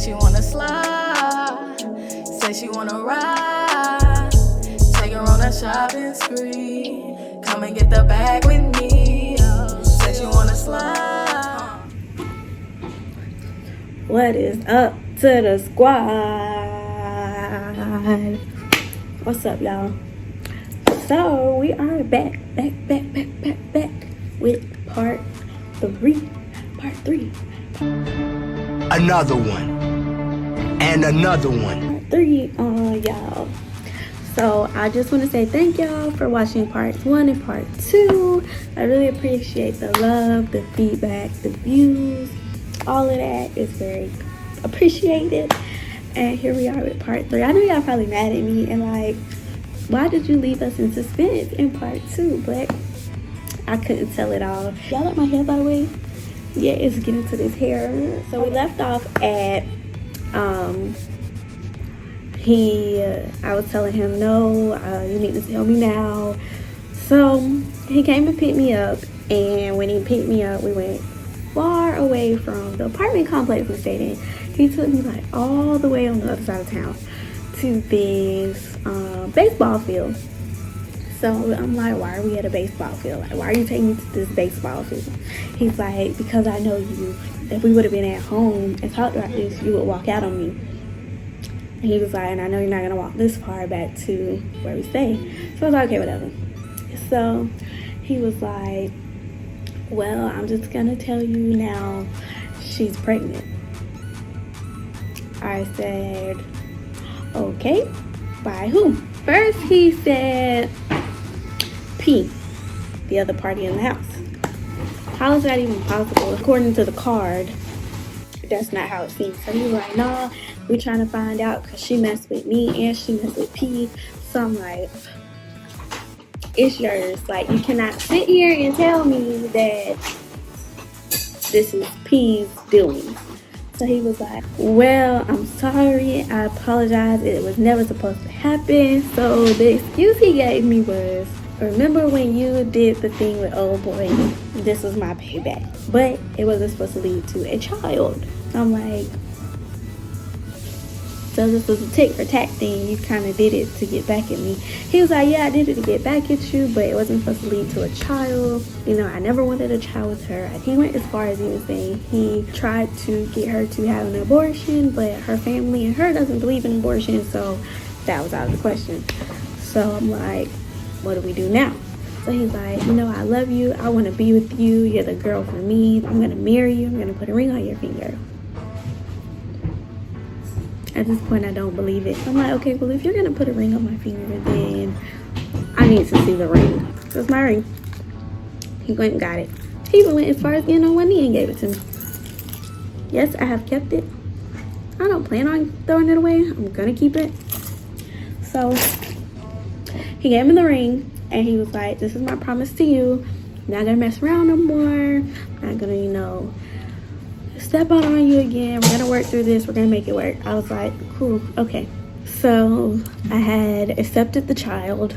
she wanna slide, say she wanna ride, take her on a shopping spree, come and get the bag with me, say she wanna slide. What is up to the squad? What's up, y'all? So we are back with part three. Another one. And another one. Part 3 on y'all. So I just want to say thank y'all for watching parts 1 and part 2. I really appreciate the love, the feedback, the views. All of that is very appreciated. And here we are with part 3. I know y'all probably mad at me and like, why did you leave us in suspense in part 2? But I couldn't tell it all. Y'all like my hair, by the way? Yeah, it's getting to this hair. So we left off at I was telling him, no, you need to tell me now. So he came and picked me up, and when he picked me up, we went far away from the apartment complex we stayed in. He took me like all the way on the other side of town to this baseball field. So I'm like, why are we at a baseball field? Like, why are you taking me to this baseball field? He's like, because I know you. If we would have been at home and talked about this, you would walk out on me. And he was like, and I know you're not going to walk this far back to where we stay. So I was like, okay, whatever. So he was like, well, I'm just going to tell you now, she's pregnant. I said, okay, by who? First he said P, the other party in the house. How is that even possible? According to the card, that's not how it seems. So he was like, nah, we're trying to find out because she messed with me and she messed with P. So I'm like, it's yours. Like, you cannot sit here and tell me that this is P's doing. So he was like, well, I'm sorry, I apologize, it was never supposed to happen. So the excuse he gave me was, remember when you did the thing with old boy, this was my payback. But it wasn't supposed to lead to a child. I'm like, so this was a tick for tack thing, you kind of did it to get back at me. He was like, yeah, I did it to get back at you, but it wasn't supposed to lead to a child. You know, I never wanted a child with her. He went as far as even saying he tried to get her to have an abortion, but her family and her doesn't believe in abortion, so that was out of the question. So I'm like, what do we do now? So he's like, you know, I love you, I want to be with you, you're the girl for me, I'm going to marry you, I'm going to put a ring on your finger. At this point, I don't believe it. I'm like, okay, well, if you're going to put a ring on my finger, then I need to see the ring. So it's my ring. He went and got it. He even went as far as getting on one knee and gave it to me. Yes, I have kept it. I don't plan on throwing it away. I'm going to keep it. So he gave me the ring, and he was like, this is my promise to you. I'm not going to mess around no more. I'm not going to, you know, step out on you again. We're gonna work through this. We're gonna make it work. I was like, cool, okay. So I had accepted the child.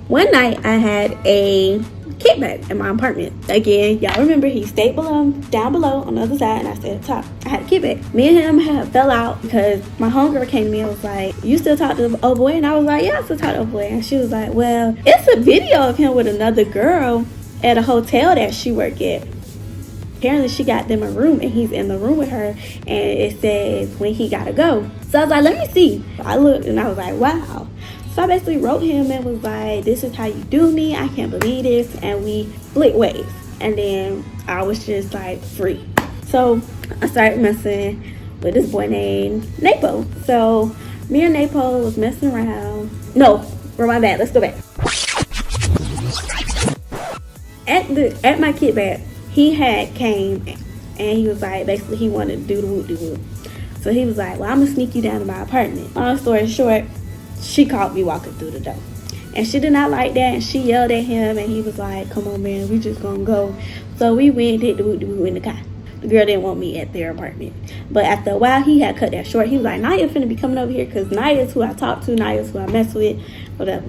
One night I had a kickback in my apartment. Again, y'all remember he stayed down below on the other side, and I stayed up top. I had a kickback. Me and him had fell out because my homegirl came to me and was like, you still talk to the old boy? And I was like, yeah, I still talk to the old boy. And she was like, well, it's a video of him with another girl at a hotel that she worked at. Apparently she got them a room and he's in the room with her, and it says when he gotta go. So I was like, let me see. I looked and I was like, wow. So I basically wrote him and was like, this is how you do me, I can't believe this, and we split ways. And then I was just like free. So I started messing with this boy named Napo. So me and Napo was messing around. No, rewind back, let's go back. At my kickback, he had came and he was like, basically he wanted to do the whoop-de-whoop. So he was like, well, I'm gonna sneak you down to my apartment. Long story short, she caught me walking through the door. And she did not like that, and she yelled at him, and he was like, come on, man, we just gonna go. So we went and did the whoop-de-whoop in the car. The girl didn't want me at their apartment. But after a while, he had cut that short. He was like, Naya finna be coming over here because Naya's who I talk to, Naya's who I mess with, whatever.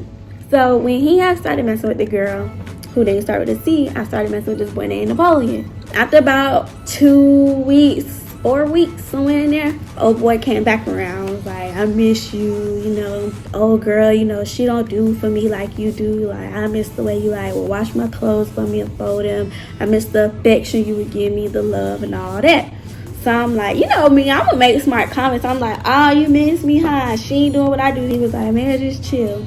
So when he had started messing with the girl, who didn't start with a C, I started messing with this boy named Napoleon. After about 2 weeks, 4 weeks, somewhere in there. Old boy came back around, was like, I miss you, you know, old girl, you know, she don't do for me like you do. Like, I miss the way you like will wash my clothes for me and fold them. I miss the affection you would give me, the love and all that. So I'm like, you know me, I'm gonna make smart comments. I'm like, oh, you miss me, huh? She ain't doing what I do. He was like, man, just chill.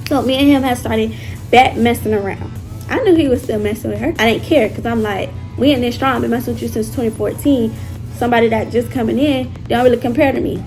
So me and him had started back messing around. I knew he was still messing with her. I didn't care because I'm like, we in this strong. I've been messing with you since 2014. Somebody that just coming in, they don't really compare to me.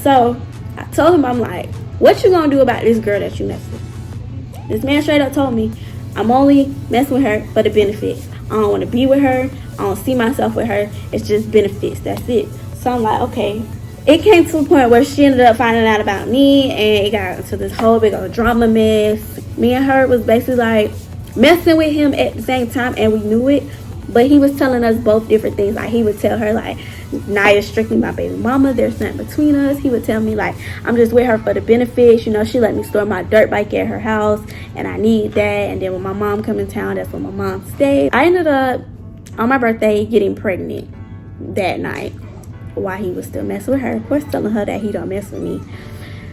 So I told him, I'm like, what you gonna do about this girl that you mess with? This man straight up told me, I'm only messing with her for the benefits. I don't want to be with her. I don't see myself with her. It's just benefits. That's it. So I'm like, okay. It came to a point where she ended up finding out about me, and it got into this whole big old drama mess. Me and her was basically like messing with him at the same time, and we knew it. But he was telling us both different things. Like, he would tell her, like, Naya's strictly my baby mama. There's nothing between us. He would tell me, like, I'm just with her for the benefits. You know, she let me store my dirt bike at her house, and I need that. And then when my mom come in town, that's when my mom stayed. I ended up, on my birthday, getting pregnant that night while he was still messing with her. Of course, telling her that he don't mess with me.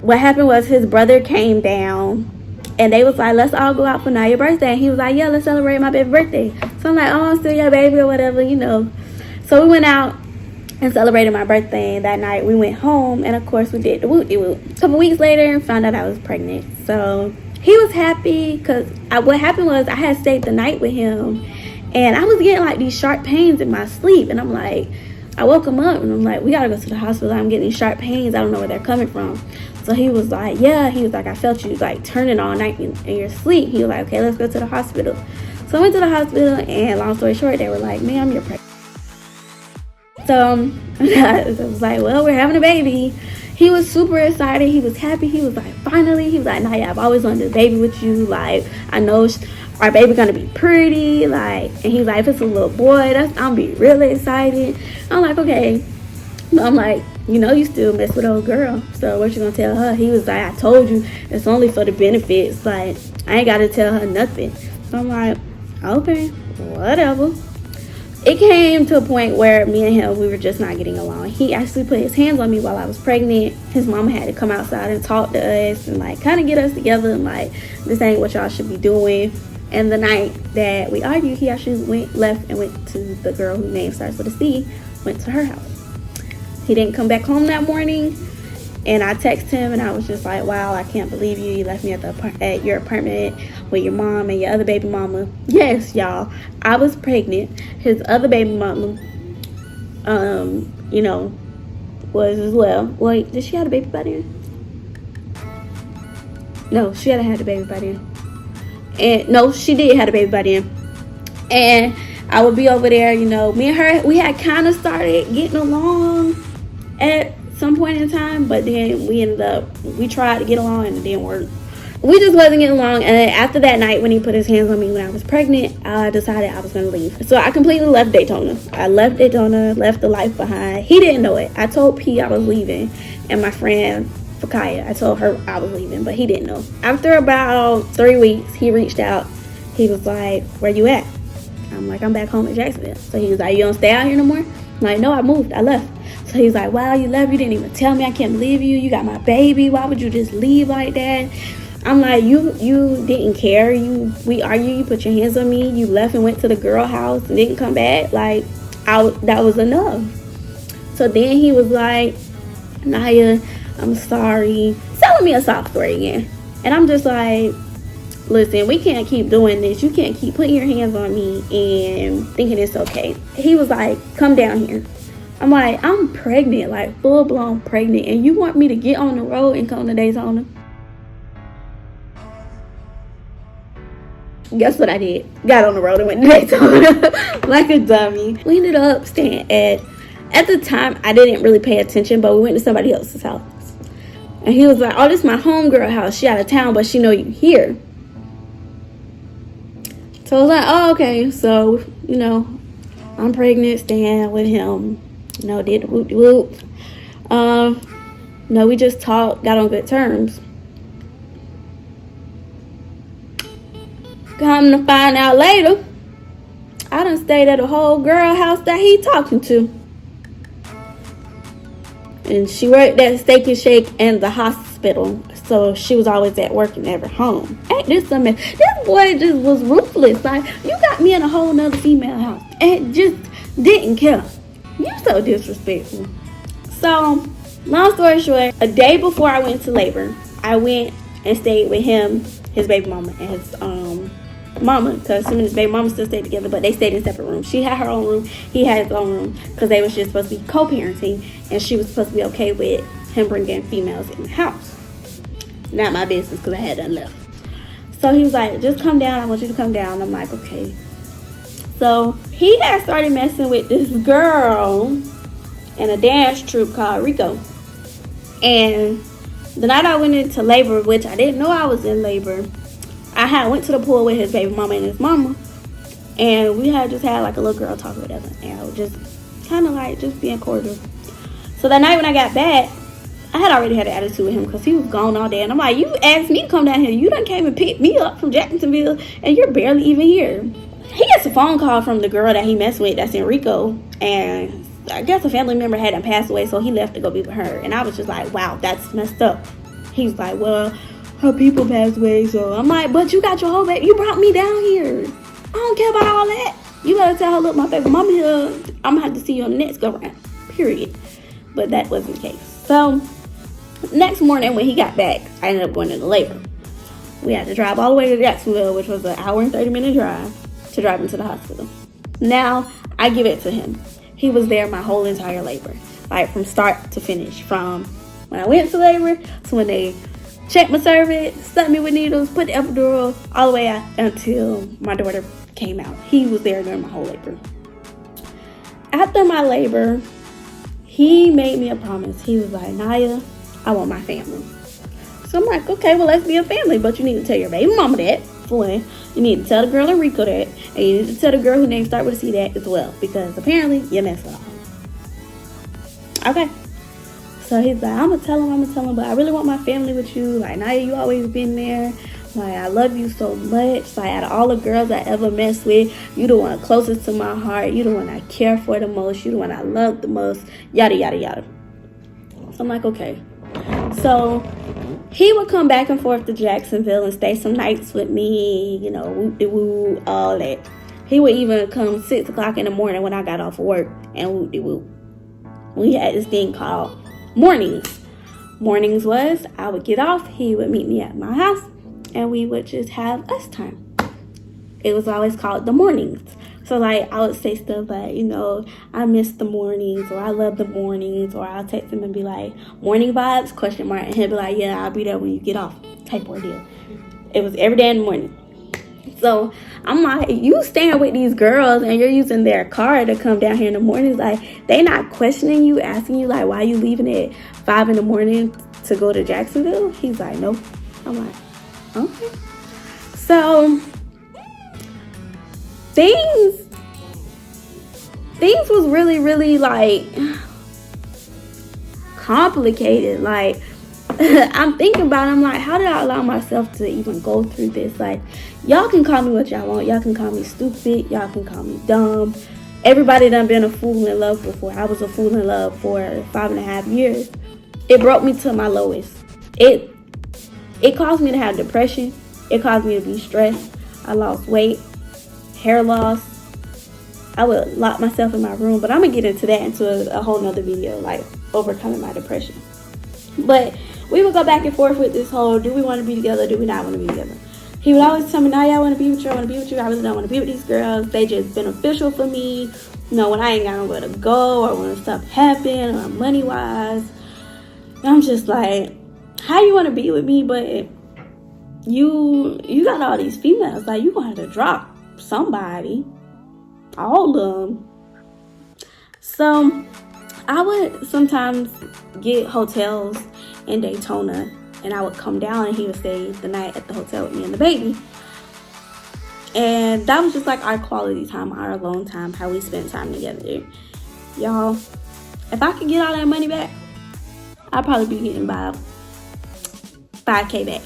What happened was his brother came down, and they was like, let's all go out for Naya's birthday. And he was like, yeah, let's celebrate my baby birthday. So I'm like, oh, I'm still your baby or whatever, you know. So we went out and celebrated my birthday. And that night we went home, and of course we did the whoop-de-whoop. A couple weeks later, found out I was pregnant. So he was happy because what happened was I had stayed the night with him, and I was getting like these sharp pains in my sleep. And I'm like, I woke him up and I'm like, we gotta go to the hospital. I'm getting these sharp pains. I don't know where they're coming from. So he was like, yeah. He was like, I felt you like turning all night in your sleep. He was like, okay, let's go to the hospital. So I went to the hospital, and long story short, they were like, ma'am, you're pregnant. So I was like, well, we're having a baby. He was super excited. He was happy. He was like, finally. He was like, Naya, I've always wanted a baby with you. Like, I know our baby gonna be pretty. Like, and he's like, if it's a little boy, I'm gonna be really excited. I'm like, okay. But I'm like, you know, you still mess with old girl. So what you gonna tell her? He was like, I told you, it's only for the benefits. Like, I ain't gotta tell her nothing. So I'm like, okay, whatever. It came to a point where me and him, we were just not getting along. He actually put his hands on me while I was pregnant. His mama had to come outside and talk to us and like kind of get us together and like, this ain't what y'all should be doing. And the night that we argued, he actually left and went to the girl whose name starts with a C, went to her house. He didn't come back home that morning, and I texted him, and I was just like, wow, I can't believe you. You left me at your apartment with your mom and your other baby mama. Yes, y'all, I was pregnant. His other baby mama, you know, was as well. Wait, did she have a baby by then? No, she hadn't had a baby by then. And no, she did have a baby by then. And I would be over there, you know, me and her, we had kind of started getting along at some point in time, but then we tried to get along and it didn't work. We just wasn't getting along, and after that night when he put his hands on me when I was pregnant, I decided I was going to leave. So I completely left Daytona. I left Daytona, left the life behind. He didn't know it. I told P I was leaving, and my friend Fakaya, I told her I was leaving, but he didn't know. After about 3 weeks, he reached out. He was like, where you at? I'm like, I'm back home in Jacksonville. So he was like, you don't stay out here no more? I'm like, no, I moved. I left. So he's like, wow, you left? You didn't even tell me. I can't believe you. You got my baby. Why would you just leave like that? I'm like, you didn't care. We argued. You put your hands on me. You left and went to the girl house and didn't come back. Like, that was enough. So then he was like, Naya, I'm sorry. Telling me a sob story again. And I'm just like, listen, we can't keep doing this. You can't keep putting your hands on me and thinking it's okay. He was like, come down here. I'm like, I'm pregnant, like full-blown pregnant, and you want me to get on the road and come to Daytona? Guess what I did? Got on the road and went to Daytona like a dummy. We ended up staying at the time, I didn't really pay attention, but we went to somebody else's house. And he was like, oh, this is my homegirl house. She out of town, but she know you here. So I was like, oh, okay. So, you know, I'm pregnant, staying with him. You know, did the whoop-de-whoop. No, we just talked, got on good terms. Come to find out later, I done stayed at a whole girl house that he talking to. and she worked at Steak and Shake and the hospital, so she was always at work and never home. Ain't this something? This boy just was ruthless. Like, you got me in a whole nother female house and just didn't care. You so disrespectful. So, long story short, a day before I went to labor, I went and stayed with him, his baby mama, and his mama, because him and his baby mama still stayed together, but they stayed in separate rooms. She had her own room, he had his own room, because they was just supposed to be co-parenting, and she was supposed to be okay with him bringing females in the house. Not my business, because I had done left. So he was like, just come down, I want you to come down. I'm like, okay. So he had started messing with this girl in a dance troupe called Rico. And the night I went into labor, which I didn't know I was in labor, I had went to the pool with his baby mama and his mama, and we had just had like a little girl talk or whatever, and I was just kind of like just being cordial. So that night when I got back, I had already had an attitude with him because he was gone all day, and I'm like, you asked me to come down here, you done came and picked me up from Jacksonville, and you're barely even here. He gets a phone call from the girl that he messed with that's in Rico, and I guess a family member hadn't passed away, so he left to go be with her. And I was just like, wow, that's messed up. He's like, well, her people passed away. So I'm like, but you got your whole baby. You brought me down here. I don't care about all that. You better tell her, look, my baby mama here. I'm going to have to see you on the next go round. Period. But that wasn't the case. So next morning when he got back, I ended up going into labor. We had to drive all the way to Jacksonville, which was an hour and 30-minute drive to drive him to the hospital. Now, I give it to him. He was there my whole entire labor, like from start to finish, from when I went to labor to when they checked my cervix, stuck me with needles, put the epidural, all the way out until my daughter came out. He was there during my whole labor. After my labor, he made me a promise. He was like, Naya, I want my family. So I'm like, okay, well, let's be a family, but you need to tell your baby mama that, for one. You need to tell the girl in Rico that, and you need to tell the girl who name start with a C that as well, because apparently you messed up. Okay. So he's like, I'm gonna tell him, but I really want my family with you. Like, Naya, you always been there. Like, I love you so much. Like, out of all the girls I ever messed with, you the one closest to my heart. You the one I care for the most. You the one I love the most. Yada, yada, yada. So I'm like, okay. So he would come back and forth to Jacksonville and stay some nights with me, you know, whoop-de-woo, all that. He would even come 6 o'clock in the morning when I got off of work and whoop-de-woo. We had this thing called mornings. Mornings was, I would get off, he would meet me at my house, and we would just have us time. It was always called the mornings. So, like, I would say stuff like, you know, I miss the mornings, or I love the mornings, or I'll text him and be like, morning vibes, question mark, and he'll be like, yeah, I'll be there when you get off, type ordeal. It was every day in the morning. So, I'm like, you staying with these girls, and you're using their car to come down here in the mornings, like, they not questioning you, asking you, like, why you leaving at 5 in the morning to go to Jacksonville? He's like, nope. I'm like, okay. So things was really, really, like, complicated. Like, I'm thinking about it, I'm like, how did I allow myself to even go through this? Like, y'all can call me what y'all want. Y'all can call me stupid. Y'all can call me dumb. Everybody done been a fool in love before. I was a fool in love for 5.5 years. It broke me to my lowest. It caused me to have depression. It caused me to be stressed. I lost weight, hair loss. I would lock myself in my room, but I'm gonna get into that into a whole nother video, like overcoming my depression. But we would go back and forth with this whole, do we want to be together, do we not want to be together? He would always tell me, Naya, I want to be with you, I want to be with you. I really don't want to be with these girls. They just beneficial for me. You know, when I ain't got nowhere to go, or when stuff happen, or money wise. I'm just like, how you want to be with me, but you got all these females, like, you gonna have to drop somebody, all of them. So I would sometimes get hotels in Daytona, and I would come down and he would stay the night at the hotel with me and the baby. And that was just like our quality time, our alone time, how we spent time together. Y'all, if I could get all that money back, I'd probably be getting about $5K back.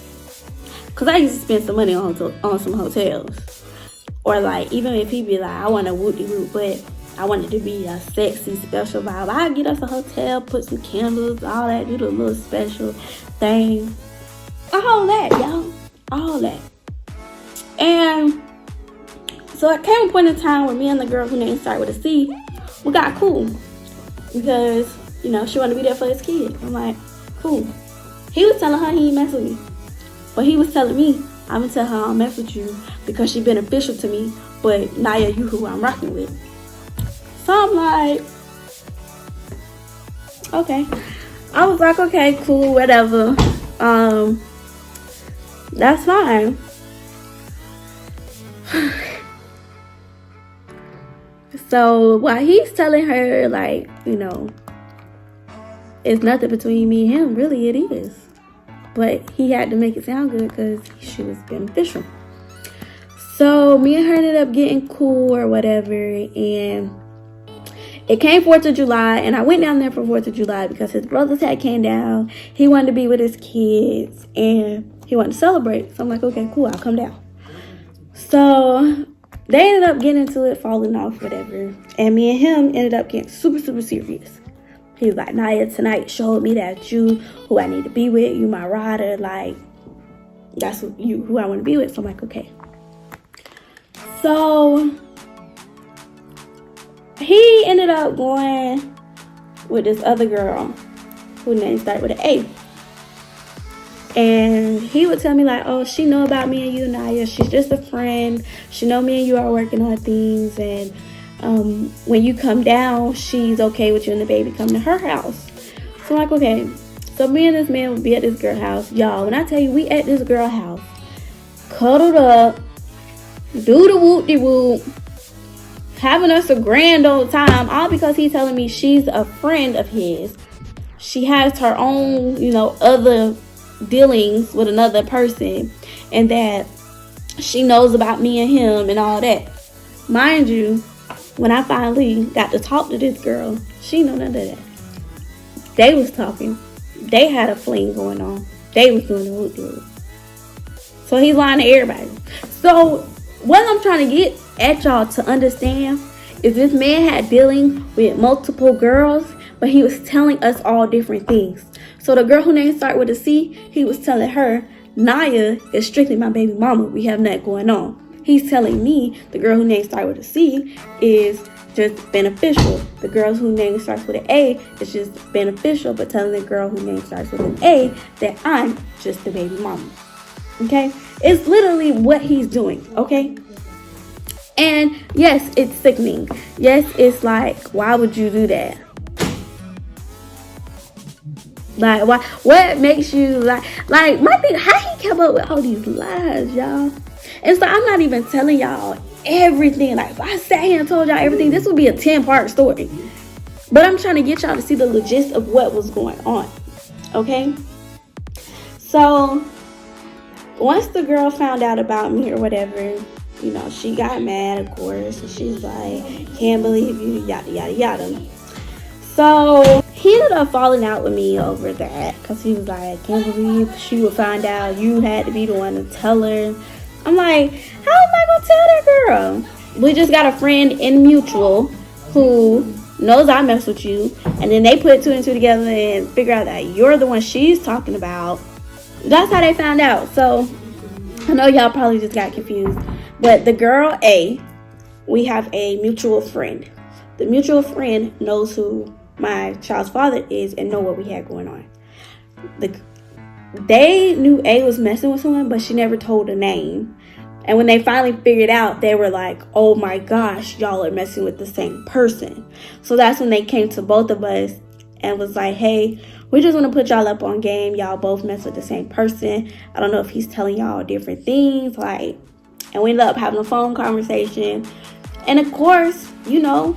Cause I used to spend some money on some hotels. Or like, even if he be like, I want a whoop-de-whoop, but I wanted to be a sexy, special vibe. I'd get us a hotel, put some candles, all that, do the little special thing. All that, y'all. All that. And so it came a point in time where me and the girl who name started with a C, we got cool. Because, you know, she wanted to be there for his kid. I'm like, cool. He was telling her he ain't mess with me. But he was telling me, I'm going to tell her I don't mess with you because she beneficial to me. But Naya, you who I'm rocking with. So I'm like, okay. I was like, okay, cool, whatever. That's fine. So while he's telling her, like, you know, it's nothing between me and him, really it is. But he had to make it sound good because she was beneficial. So me and her ended up getting cool or whatever, and it came 4th of July, and I went down there for 4th of July because his brothers had came down. He wanted to be with his kids, and he wanted to celebrate. So I'm like, okay, cool, I'll come down. So they ended up getting into it, falling off, whatever. And me and him ended up getting super, super serious. He was like, Naya, tonight showed me that you who I need to be with. You my rider. Like, that's who I want to be with. So I'm like, okay. So he ended up going with this other girl whose name started with an A. And he would tell me like, oh, she know about me and you, Naya. She's just a friend. She know me and you are working on things. And when you come down, she's okay with you and the baby coming to her house. So I'm like, okay. So me and this man would be at this girl house. Y'all, when I tell you we at this girl house, cuddled up, do the whoop-de-whoop, having us a grand old time, all because he's telling me she's a friend of his. She has her own, you know, other dealings with another person, and that she knows about me and him and all that. Mind you, when I finally got to talk to this girl, she know none of that. They was talking. They had a fling going on. They was doing the whoop-de-whoop. So he's lying to everybody. So what I'm trying to get at y'all to understand is this man had dealing with multiple girls, but he was telling us all different things. So the girl who name started with a C, he was telling her, Naya is strictly my baby mama. We have nothing going on. He's telling me the girl who name started with a C is just beneficial. The girl who name starts with an A is just beneficial, but telling the girl who name starts with an A that I'm just the baby mama. Okay? It's literally what he's doing. Okay? And yes, it's sickening. Yes, it's like, why would you do that? Like, why? What makes you like my thing? How he kept up with all these lies, y'all? And so I'm not even telling y'all everything. Like, if I sat here and told y'all everything, this would be a 10-part story. But I'm trying to get y'all to see the gist of what was going on. Okay? So once the girl found out about me or whatever, you know, she got mad, of course, and she's like, can't believe you, yada yada yada. So he ended up falling out with me over that because he was like, can't believe she would find out you had to be the one to tell her. I'm like, how am I gonna tell that girl? We just got a friend in mutual who knows I mess with you, and then they put 2 and 2 together and figure out that you're the one she's talking about. That's how they found out. So I know y'all probably just got confused, but the girl A, we have a mutual friend. The mutual friend knows who my child's father is and know what we had going on. They knew A was messing with someone, but she never told a name. And when they finally figured out, they were like, oh my gosh, y'all are messing with the same person. So that's when they came to both of us and was like, hey, we just want to put y'all up on game. Y'all both mess with the same person. I don't know if he's telling y'all different things. Like, and we ended up having a phone conversation. And of course, you know,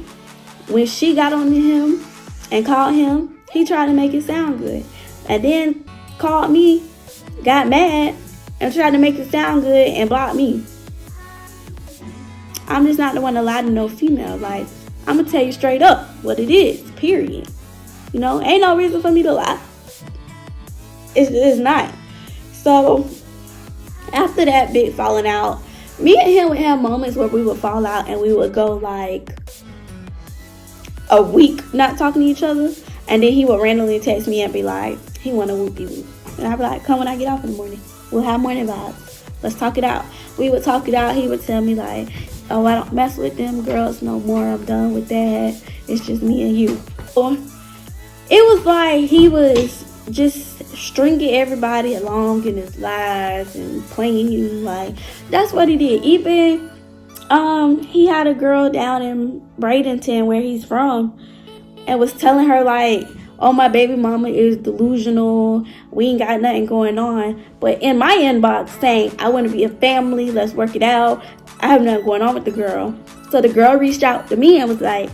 when she got on to him and called him, he tried to make it sound good. And then called me, got mad, and tried to make it sound good and blocked me. I'm just not the one to lie to no female. Like, I'm gonna tell you straight up what it is, period. You know, ain't no reason for me to lie. It's not. So after that big falling out, me and him would have moments where we would fall out and we would go like, a week not talking to each other, and then he would randomly text me and be like, he want a whoopie-whoop. And I'd be like, come when I get off in the morning. We'll have morning vibes. Let's talk it out. We would talk it out. He would tell me like, oh, I don't mess with them girls no more. I'm done with that. It's just me and you. Or it was like he was just stringing everybody along in his lies and playing. Like, that's what he did. Even he had a girl down in Bradenton, where he's from, and was telling her like, oh, my baby mama is delusional, we ain't got nothing going on. But in my inbox saying, I want to be a family, let's work it out, I have nothing going on with the girl. So the girl reached out to me and was like,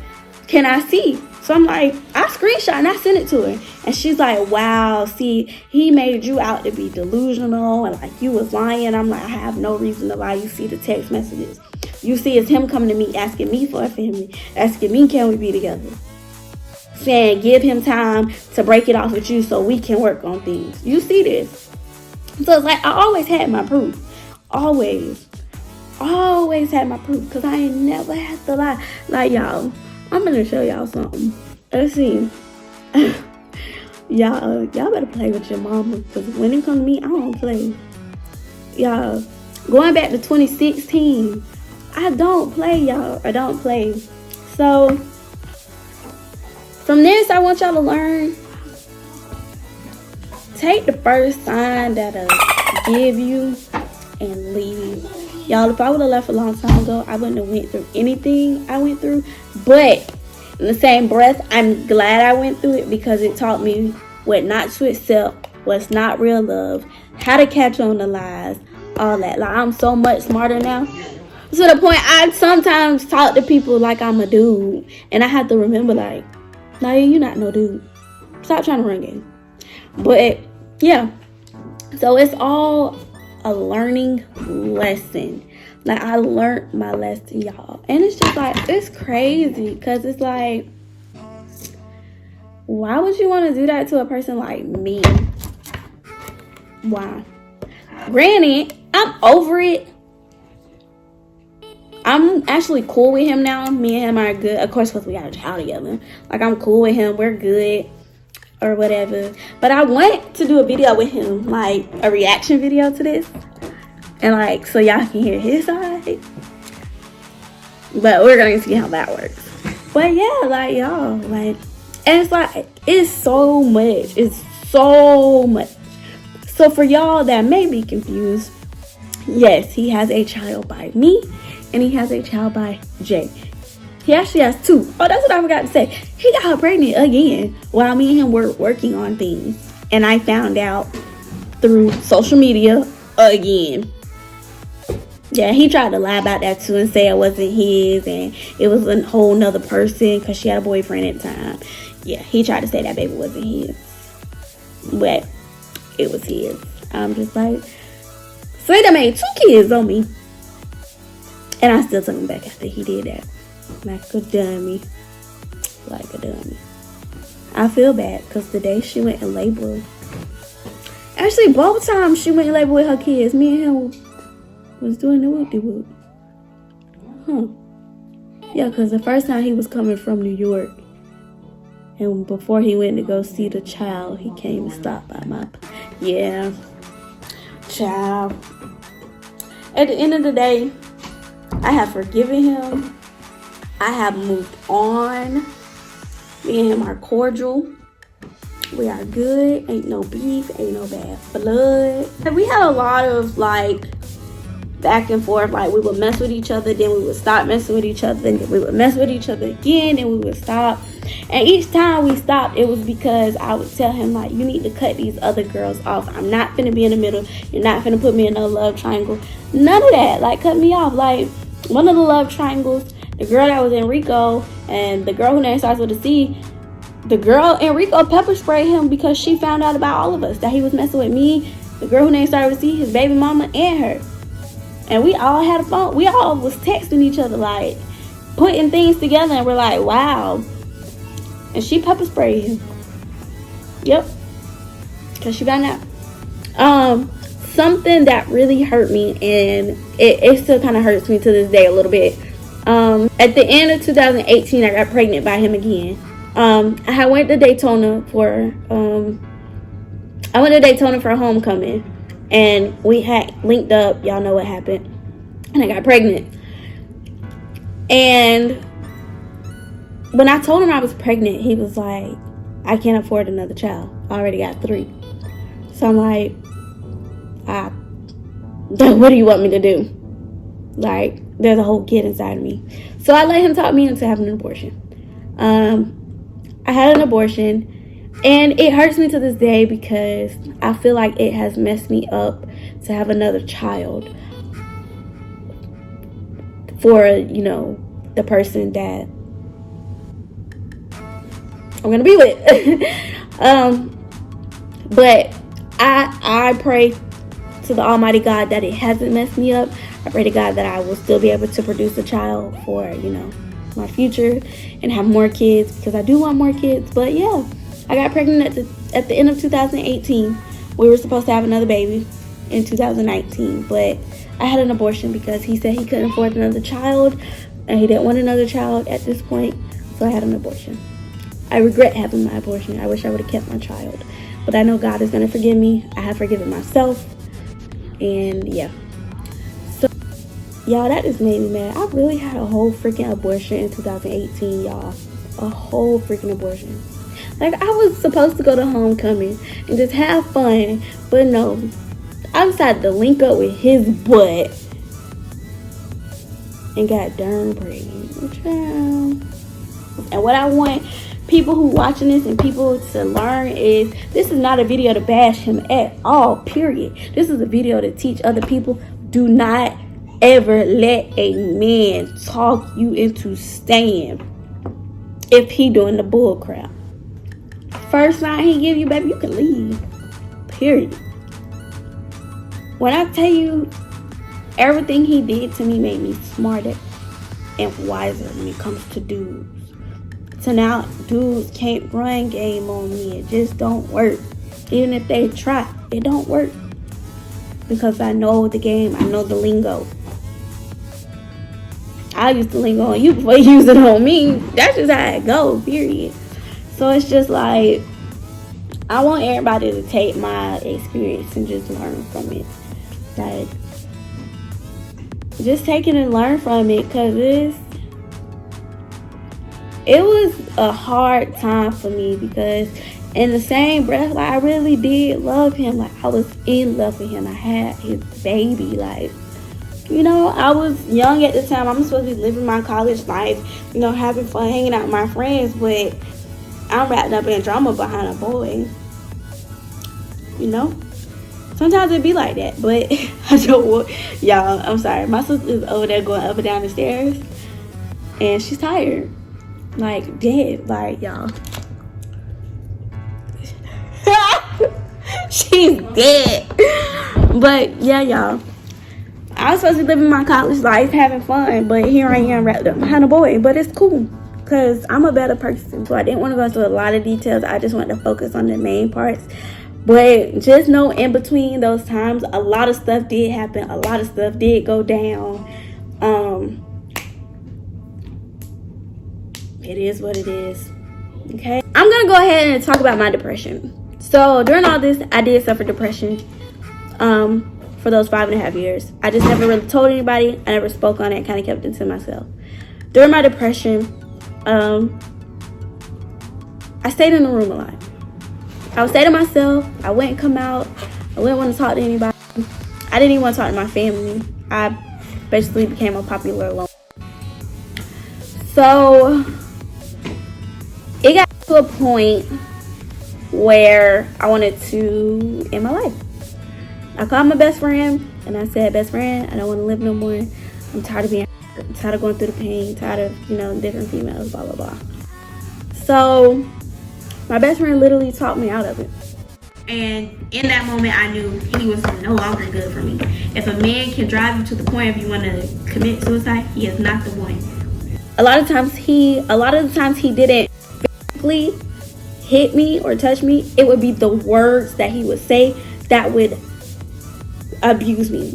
can I see? So I'm like, I screenshot and I sent it to her. And she's like, wow, see, he made you out to be delusional and like you was lying. I'm like, I have no reason to lie. You see the text messages. You see it's him coming to me, asking me for a family, asking me, can we be together? Saying, give him time to break it off with you so we can work on things. You see this. So it's like, I always had my proof. Always had my proof, because I ain't never had to lie. Like, y'all, I'm gonna show y'all something. Let's see. y'all better play with your mama, because when it comes to me, I don't play. Y'all, going back to 2016, I don't play, y'all. I don't play. So from this, I want y'all to learn. Take the first sign that'll give you and leave. Y'all, if I would have left a long time ago, I wouldn't have went through anything I went through. But in the same breath, I'm glad I went through it, because it taught me what not to accept, what's not real love, how to catch on the lies, all that. Like, I'm so much smarter now. To the point I sometimes talk to people like I'm a dude. And I have to remember, like, no, you're not no dude. Stop trying to run game. But yeah, so it's all a learning lesson. Like, I learned my lesson, y'all. And it's just like, it's crazy, because it's like, why would you want to do that to a person like me? Why? Granted, I'm over it. I'm actually cool with him now. Me and him are good. Of course, because we got a child together. Like, I'm cool with him. We're good. Or whatever. But I want to do a video with him. Like, a reaction video to this. And, like, so y'all can hear his side. But we're going to see how that works. But, yeah, like, y'all. Like, and it's like, it's so much. It's so much. So, for y'all that may be confused, yes, he has a child by me. And he has a child by Jay. He actually has 2. Oh, that's what I forgot to say. He got her pregnant again while me and him were working on things. And I found out through social media again. Yeah, he tried to lie about that too and say it wasn't his and it was a whole nother person because she had a boyfriend at the time. Yeah, he tried to say that baby wasn't his. But it was his. I'm just like, so he done made 2 kids on me. And I still took him back after he did that. Like a dummy. Like a dummy. I feel bad because the day she went in labor. Actually, both times she went in labor with her kids, me and him was doing the whoop-de-whoop. Yeah, because the first time he was coming from New York. And before he went to go see the child, he came and stopped by my... Yeah. Child. At the end of the day, I have forgiven him. I have moved on. Me and him are cordial. We are good. Ain't no beef. Ain't no bad blood. And we had a lot of like back and forth. Like we would mess with each other, then we would stop messing with each other, then we would mess with each other again, and we would stop. And each time we stopped, it was because I would tell him like, you need to cut these other girls off. I'm not finna be in the middle. You're not finna put me in a love triangle. None of that. Like cut me off. Like one of the love triangles, the girl that was in Rico and the girl who name starts with a C, the girl in Rico pepper sprayed him because she found out about all of us, that he was messing with me, the girl who name started with a C, his baby mama, and her. And we all had a phone. We all was texting each other, like putting things together, and we're like, wow. And she pepper sprayed him. Yep. Because she found out. Something that really hurt me, and it still kind of hurts me to this day a little bit, At the end of 2018, I got pregnant by him again. I went to Daytona for homecoming, and we had linked up. Y'all know what happened, and I got pregnant. And when I told him I was pregnant, he was like, "I can't afford another child. I already got 3." So I'm like, what do you want me to do? Like, there's a whole kid inside of me. So I let him talk me into having an abortion. I had an abortion, and it hurts me to this day because I feel like it has messed me up to have another child for, the person that I'm gonna be with. But I pray to the Almighty God that it hasn't messed me up. I pray to God that I will still be able to produce a child for, my future and have more kids, because I do want more kids. But yeah, I got pregnant at the end of 2018. We were supposed to have another baby in 2019, but I had an abortion because he said he couldn't afford another child and he didn't want another child at this point, so I had an abortion. I regret having my abortion. I wish I would have kept my child, but I know God is going to forgive me. I have forgiven myself, and yeah. So y'all, that just made me mad. I really had a whole freaking abortion in 2018, y'all. A whole freaking abortion. Like, I was supposed to go to homecoming and just have fun, but no. I decided to link up with his butt and got darn pregnant. And what I want people who watching this and people to learn is, this is not a video to bash him at all, period. This is a video to teach other people, do not ever let a man talk you into staying if he doing the bull crap. First sign he give you, baby, you can leave, period. When I tell you, everything he did to me made me smarter and wiser when it comes to dudes. So now dudes can't run game on me. It just don't work. Even if they try, it don't work. Because I know the game. I know the lingo. I used to lingo on you before you use it on me. That's just how it goes, period. So it's just like, I want everybody to take my experience and just learn from it. Like, just take it and learn from it, because it was a hard time for me, because in the same breath, like, I really did love him. Like, I was in love with him. I had his baby. Like, I was young at the time. I'm supposed to be living my college life, having fun, hanging out with my friends, but I'm wrapped up in drama behind a boy. Sometimes it be like that, but I don't want, y'all, I'm sorry. My sister's over there going up and down the stairs, and she's tired. Like, dead. Like, y'all. She's dead. But, yeah, y'all. I was supposed to be living my college life, having fun, but here I am wrapped up behind a boy. But it's cool, because I'm a better person. So I didn't want to go into a lot of details. I just wanted to focus on the main parts. But just know, in between those times, a lot of stuff did happen. A lot of stuff did go down. It is what it is. Okay? I'm going to go ahead and talk about my depression. So, during all this, I did suffer depression for those 5.5 years. I just never really told anybody. I never spoke on it. Kind of kept it to myself. During my depression, I stayed in the room a lot. I would stay to myself. I wouldn't come out. I wouldn't want to talk to anybody. I didn't even want to talk to my family. I basically became a popular alone. So it got to a point where I wanted to end my life. I called my best friend and I said, "Best friend, I don't want to live no more. I'm tired of being, I'm tired of going through the pain, tired of, different females, blah, blah, blah." So my best friend literally talked me out of it. And in that moment, I knew he was no longer good for me. If a man can drive you to the point of you want to commit suicide, he is not the one. A lot of the times he didn't physically hit me or touch me. It would be the words that he would say that would abuse me.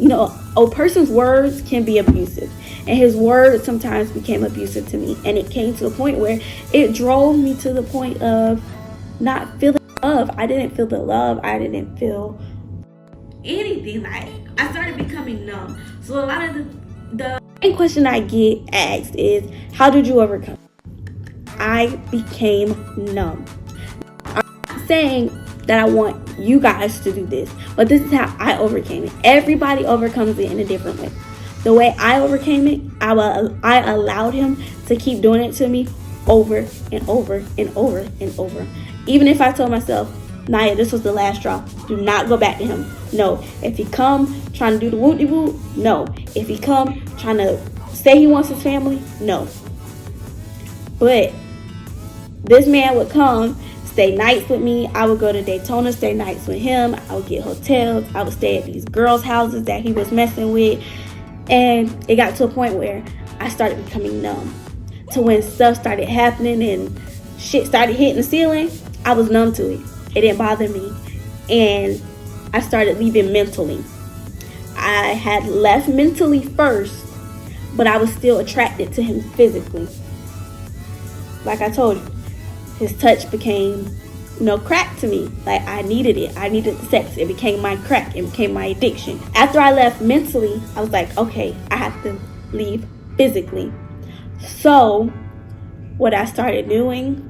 A person's words can be abusive. And his words sometimes became abusive to me. And it came to a point where it drove me to the point of not feeling love. I didn't feel the love. I didn't feel anything. Like, I started becoming numb. So a lot of the main question I get asked is, how did you overcome? I became numb. I'm not saying that I want you guys to do this, but this is how I overcame it. Everybody overcomes it in a different way. The way I overcame it, I allowed him to keep doing it to me over and over and over and over. Even if I told myself, Naya, this was the last straw, do not go back to him. No. If he come trying to do the whoop-de-whoop, no. If he come trying to say he wants his family, no. But this man would come, stay nights with me. I would go to Daytona, stay nights with him. I would get hotels. I would stay at these girls' houses that he was messing with. And it got to a point where I started becoming numb. To when stuff started happening and shit started hitting the ceiling, I was numb to it. It didn't bother me. And I started leaving mentally. I had left mentally first, but I was still attracted to him physically. Like I told you, his touch became, crack to me. Like, I needed it. I needed the sex. It became my crack. It became my addiction. After I left mentally, I was like, okay, I have to leave physically. So what I started doing,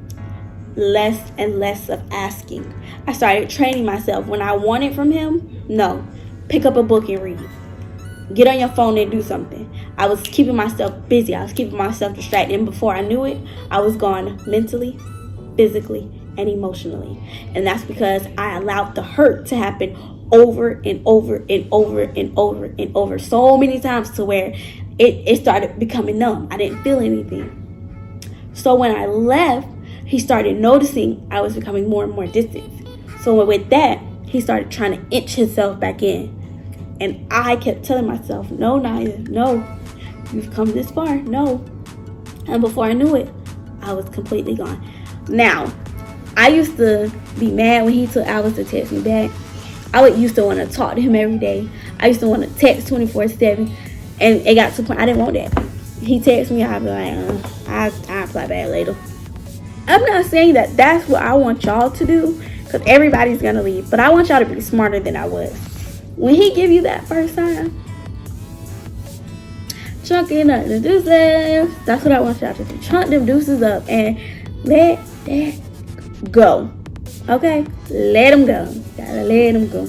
less and less of asking. I started training myself. When I wanted from him, no. Pick up a book and read. Get on your phone and do something. I was keeping myself busy. I was keeping myself distracted. And before I knew it, I was gone mentally, physically, and emotionally. And that's because I allowed the hurt to happen over and over and over and over and over so many times to where it started becoming numb. I didn't feel anything. So when I left, he started noticing I was becoming more and more distant. So with that, he started trying to inch himself back in. And I kept telling myself, no, Naya, no. You've come this far, no. And before I knew it, I was completely gone. Now, I used to be mad when he took hours to text me back. I used to want to talk to him every day. I used to want to text 24/7. And it got to the point I didn't want that. He texted me, I'd be like, I'll reply back later. I'm not saying that that's what I want y'all to do, because everybody's going to leave. But I want y'all to be smarter than I was. When he give you that first time, chunk in the deuces. That's what I want y'all to do. Chunk them deuces up and let that go. Okay? Let them go. Gotta let them go.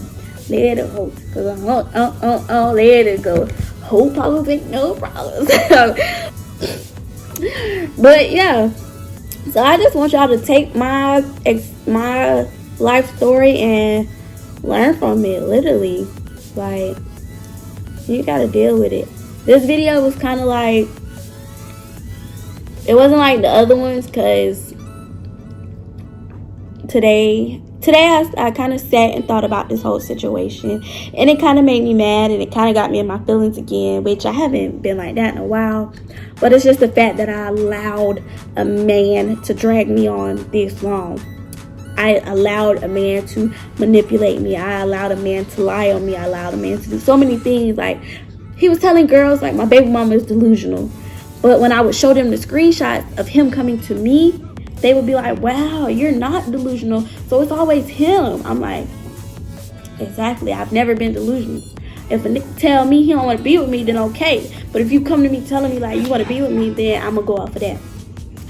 Let it go. Cause let it go. Whole problems ain't no problems. But yeah. So I just want y'all to take my life story and learn from it. Literally. Like, you gotta deal with it. This video was kind of like, it wasn't like the other ones, because today I kind of sat and thought about this whole situation, and it kind of made me mad, and it kind of got me in my feelings again, which I haven't been like that in a while. But it's just the fact that I allowed a man to drag me on this long. I allowed a man to manipulate me. I allowed a man to lie on me. I allowed a man to do so many things. Like, he was telling girls, like, my baby mama is delusional. But when I would show them the screenshots of him coming to me, they would be like, wow, you're not delusional. So it's always him. I'm like, exactly. I've never been delusional. If a nigga tell me he don't want to be with me, then okay. But if you come to me telling me, like, you want to be with me, then I'm going to go off of that.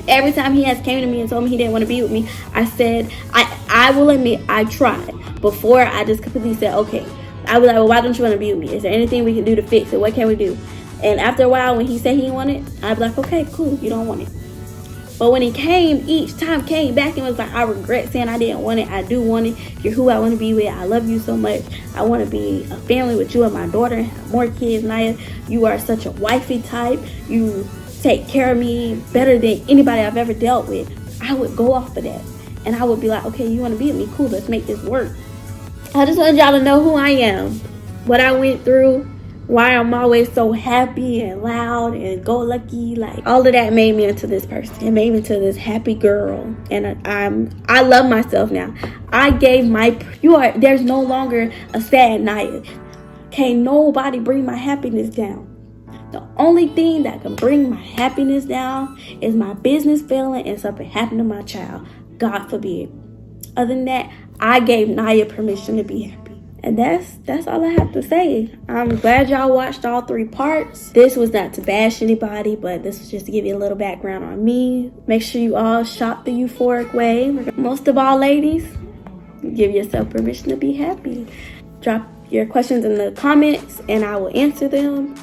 Every time he has came to me and told me he didn't want to be with me, I said, I will admit I tried. Before, I just completely said, okay. I was like, well, why don't you want to be with me? Is there anything we can do to fix it? What can we do? And after a while, when he said he wanted, I'd be like, okay, cool, you don't want it. But when he came, each time came back and was like, I regret saying I didn't want it. I do want it. You're who I want to be with. I love you so much. I want to be a family with you and my daughter and have more kids, Naya. You are such a wifey type. You take care of me better than anybody I've ever dealt with. I would go off of that. And I would be like, okay, you want to be with me? Cool, let's make this work. I just wanted y'all to know who I am, what I went through, why I'm always so happy and loud and go lucky. Like, all of that made me into this person. It made me into this happy girl. And I love myself now. I gave there's no longer a sad night. Can't nobody bring my happiness down. The only thing that can bring my happiness down is my business failing and something happened to my child. God forbid. Other than that, I gave Naya permission to be happy. And that's all I have to say. I'm glad y'all watched all 3 parts. This was not to bash anybody, but this was just to give you a little background on me. Make sure you all shop the euphoric way. Most of all, ladies, give yourself permission to be happy. Drop your questions in the comments and I will answer them.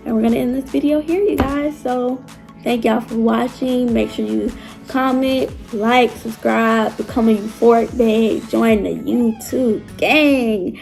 And we're gonna end this video here, you guys. So thank y'all for watching. Make sure you comment, like, subscribe, become a euphoric babe, join the YouTube gang.